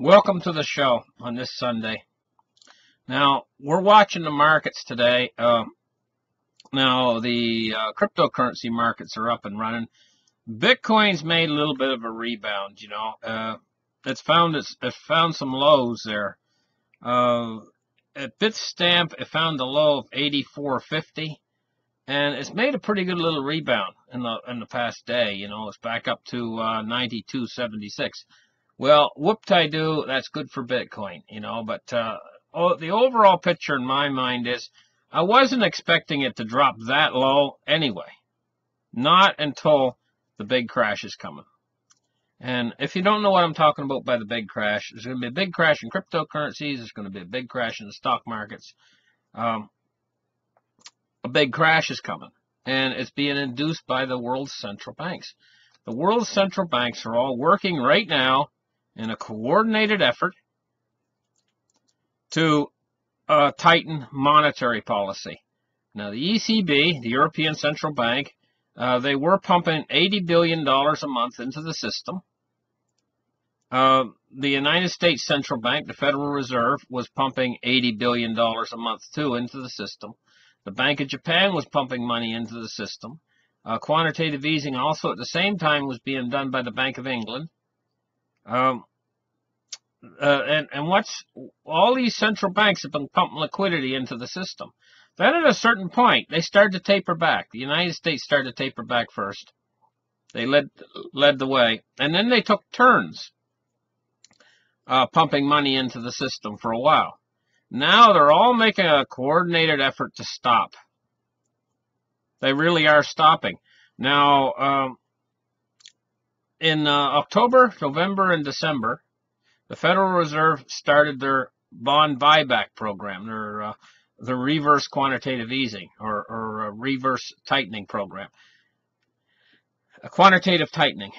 Welcome to the show on this Sunday. Now, we're watching the markets today. Now, the cryptocurrency markets are up and running. Bitcoin's made a little bit of a rebound, you know. It's found some lows there. At Bitstamp, it found a low of 84.50, and it's made a pretty good little rebound in the past day. You know, it's back up to 92.76. Well, whoop-tie-do, that's good for Bitcoin, you know, but the overall picture in my mind is I wasn't expecting it to drop that low anyway. Not until the big crash is coming. And if you don't know what I'm talking about by the big crash, there's going to be a big crash in cryptocurrencies. There's going to be a big crash in the stock markets. A big crash is coming, and it's being induced by the world's central banks. The world's central banks are all working right now in a coordinated effort to tighten monetary policy. Now, the ECB, the European Central Bank, they were pumping $80 billion a month into the system. The United States Central Bank, the Federal Reserve, was pumping $80 billion a month, too, into the system. The Bank of Japan was pumping money into the system. Quantitative easing also at the same time was being done by the Bank of England. And what's all these central banks have been pumping liquidity into the system. Then at a certain point, they started to taper back. The United States started to taper back first. They led the way. And then they took turns pumping money into the system for a while. Now they're all making a coordinated effort to stop. They really are stopping. Now, in October, November, and December, the Federal Reserve started their bond buyback program, their reverse quantitative easing or reverse tightening program. A quantitative tightening.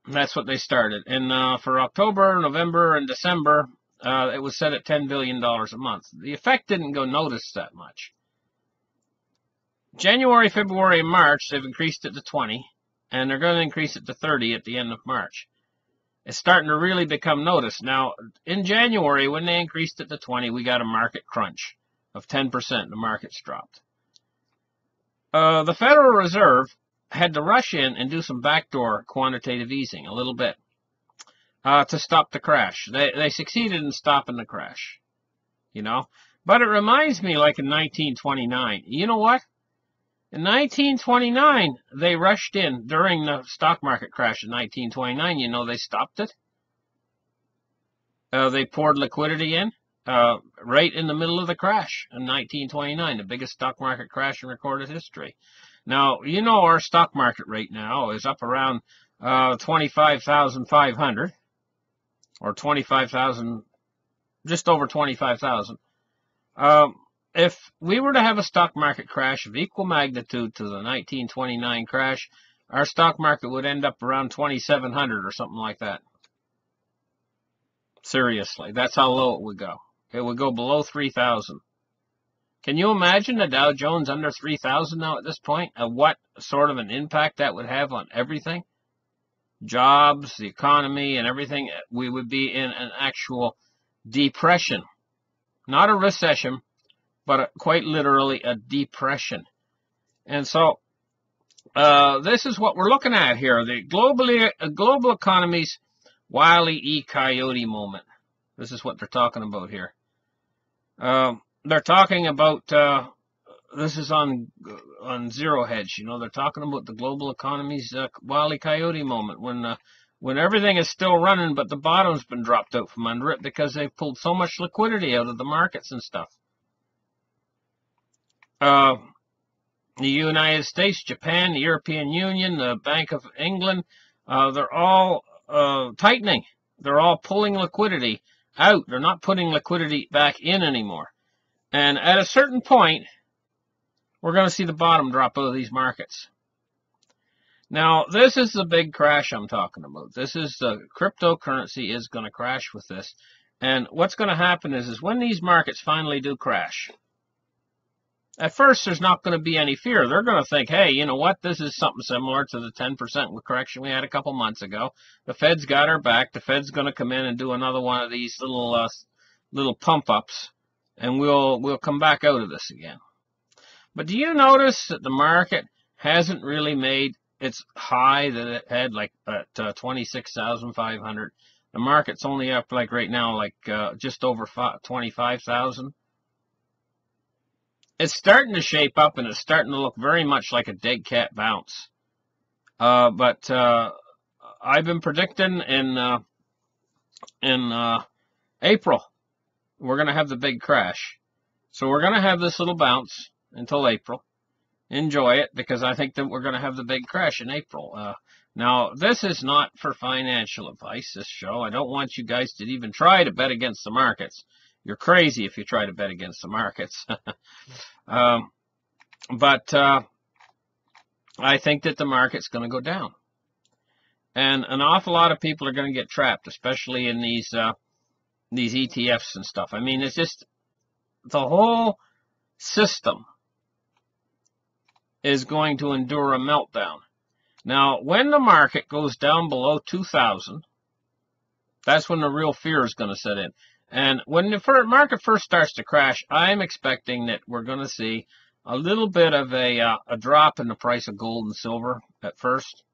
That's what they started. And for October, November, and December, it was set at $10 billion a month. The effect didn't go noticed that much. January, February, and March, they've increased it to 20, and they're going to increase it to 30 at the end of March. It's starting to really become noticed. Now, in January, when they increased it to 20, we got a market crunch of 10%. The market's dropped. The Federal Reserve had to rush in and do some backdoor quantitative easing a little bit to stop the crash. They succeeded in stopping the crash, you know. But it reminds me like in 1929. You know what? In 1929, they rushed in during the stock market crash in 1929. You know, they stopped it. They poured liquidity in right in the middle of the crash in 1929, the biggest stock market crash in recorded history. Now, you know, our stock market right now is up around 25,500 or 25,000, just over 25,000. If we were to have a stock market crash of equal magnitude to the 1929 crash, our stock market would end up around 2,700 or something like that. Seriously, that's how low it would go. It would go below 3,000. Can you imagine the Dow Jones under 3,000 now at this point? And what sort of an impact that would have on everything? Jobs, the economy, and everything. We would be in an actual depression. Not a recession, but quite literally a depression. And so this is what we're looking at here. The global economy's Wile E. Coyote moment. This is what they're talking about here. They're talking about, this is on Zero Hedge, you know, they're talking about the global economy's Wile E. Coyote moment when everything is still running, but the bottom's been dropped out from under it because they've pulled so much liquidity out of the markets and stuff. The United States, Japan, the European Union, the Bank of England, they're all tightening. They're all pulling liquidity out. They're not putting liquidity back in anymore. And at a certain point, we're going to see the bottom drop out of these markets. Now, this is the big crash I'm talking about. This is the cryptocurrency is going to crash with this. And what's going to happen is when these markets finally do crash, At first, there's not going to be any fear. They're going to think, hey, you know what? This is something similar to the 10% correction we had a couple months ago. The Fed's got our back. The Fed's going to come in and do another one of these little pump-ups, and we'll come back out of this again. But do you notice that the market hasn't really made its high that it had like at 26,500? The market's only up like right now like just over 25,000. It's starting to shape up, and it's starting to look very much like a dead cat bounce. But I've been predicting in April we're going to have the big crash. So we're going to have this little bounce until April. Enjoy it, because I think that we're going to have the big crash in April. Now, this is not for financial advice, this show. I don't want you guys to even try to bet against the markets. You're crazy if you try to bet against the markets. But I think that the market's going to go down. And an awful lot of people are going to get trapped, especially in these ETFs and stuff. I mean, it's just the whole system is going to endure a meltdown. Now, when the market goes down below 2,000, that's when the real fear is going to set in. And when the market first starts to crash, I'm expecting that we're going to see a little bit of a drop in the price of gold and silver at first.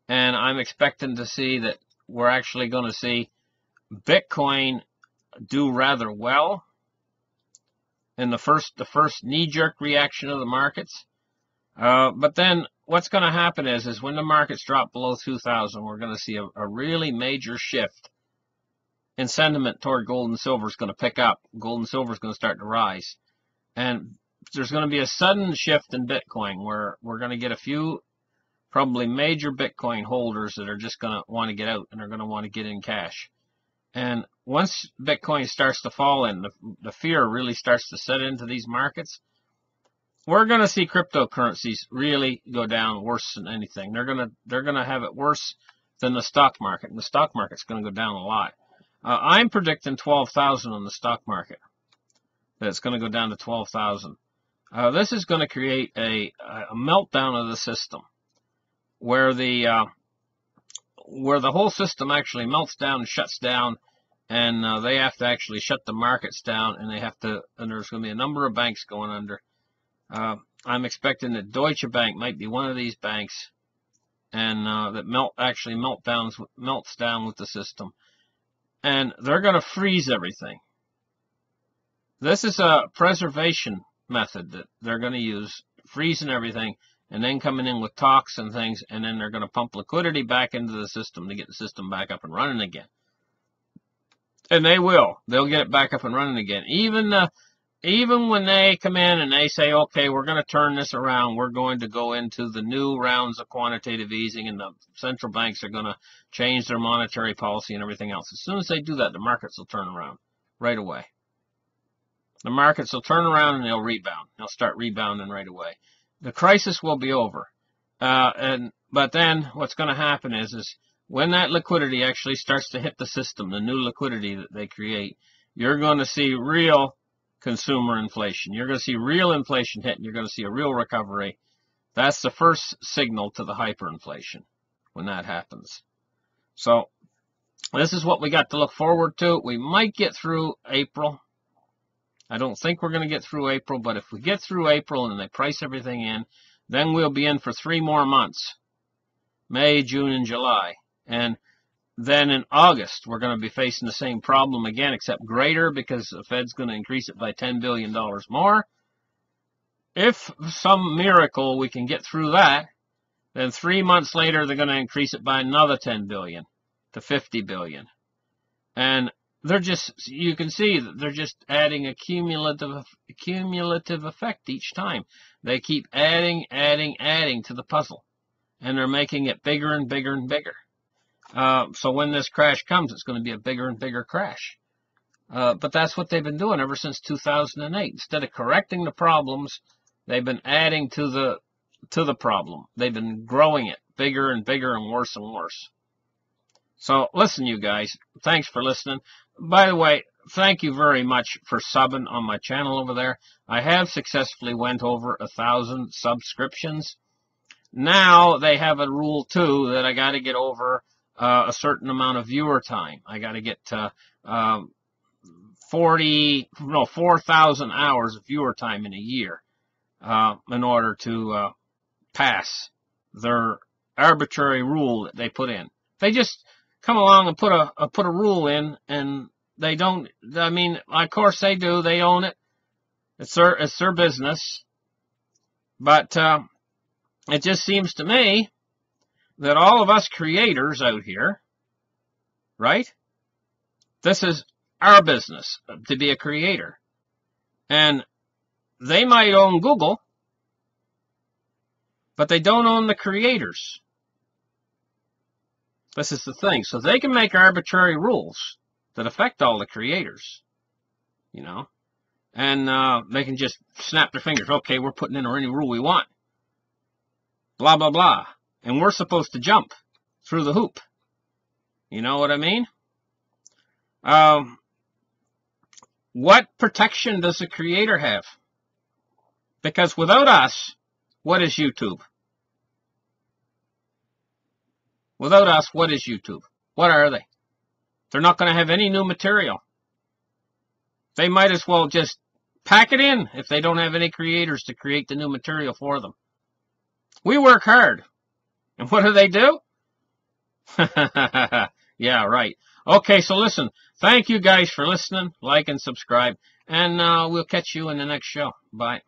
And I'm expecting to see that we're actually going to see Bitcoin do rather well in the first knee-jerk reaction of the markets. But then what's going to happen is when the markets drop below 2,000, we're going to see a really major shift in sentiment toward gold and silver is going to pick up. Gold and silver is going to start to rise. And there's going to be a sudden shift in Bitcoin where we're going to get a few probably major Bitcoin holders that are just going to want to get out and are going to want to get in cash. And once Bitcoin starts to fall in, the fear really starts to set into these markets, we're going to see cryptocurrencies really go down worse than anything. They're going to have it worse than the stock market. And the stock market's going to go down a lot. I'm predicting 12,000 on the stock market. That it's going to go down to 12,000. This is going to create a meltdown of the system, where the whole system actually melts down and shuts down, and they have to actually shut the markets down, and there's going to be a number of banks going under. I'm expecting that Deutsche Bank might be one of these banks, and that melts down with the system. And they're going to freeze everything. This is a preservation method that they're going to use, freezing everything, and then coming in with talks and things, and then they're going to pump liquidity back into the system to get the system back up and running again. And they will. They'll get it back up and running again. Even when they come in and they say, okay, we're going to turn this around, we're going to go into the new rounds of quantitative easing, and the central banks are going to change their monetary policy and everything else. As soon as they do that, the markets will turn around right away. The markets will turn around and they'll rebound. They'll start rebounding right away. The crisis will be over. But then what's going to happen is when that liquidity actually starts to hit the system, the new liquidity that they create, you're going to see real consumer inflation. You're going to see real inflation hit, and you're going to see a real recovery. That's the first signal to the hyperinflation when that happens. So this is what we got to look forward to. We might get through April. I don't think we're going to get through April, but if we get through April and they price everything in, then we'll be in for 3 more months, May, June, and July. And then in August, we're going to be facing the same problem again, except greater, because the Fed's going to increase it by $10 billion more. If some miracle we can get through that, then 3 months later, they're going to increase it by another $10 billion to $50 billion. And you can see that they're just adding a cumulative effect each time. They keep adding to the puzzle. And they're making it bigger and bigger and bigger. So when this crash comes, it's going to be a bigger and bigger crash. But that's what they've been doing ever since 2008. Instead of correcting the problems, they've been adding to the problem. They've been growing it bigger and bigger and worse and worse. So listen, you guys, thanks for listening. By the way, thank you very much for subbing on my channel over there. I have successfully went over 1,000 subscriptions. Now they have a rule too that I got to get over a certain amount of viewer time. I got to get 4,000 hours of viewer time in a year in order to pass their arbitrary rule that they put in. They just come along and put a rule in, and they don't. I mean, of course they do. They own it. It's their business. But it just seems to me that all of us creators out here, right? This is our business to be a creator. And they might own Google, but they don't own the creators. This is the thing. So they can make arbitrary rules that affect all the creators, you know, and they can just snap their fingers. Okay, we're putting in any rule we want. Blah, blah, blah. And we're supposed to jump through the hoop. You know what I mean? What protection does the creator have? Because without us, what is YouTube? Without us, what is YouTube? What are they? They're not going to have any new material. They might as well just pack it in if they don't have any creators to create the new material for them. We work hard. And what do? Yeah, right. Okay, so listen. Thank you guys for listening. Like and subscribe. And we'll catch you in the next show. Bye.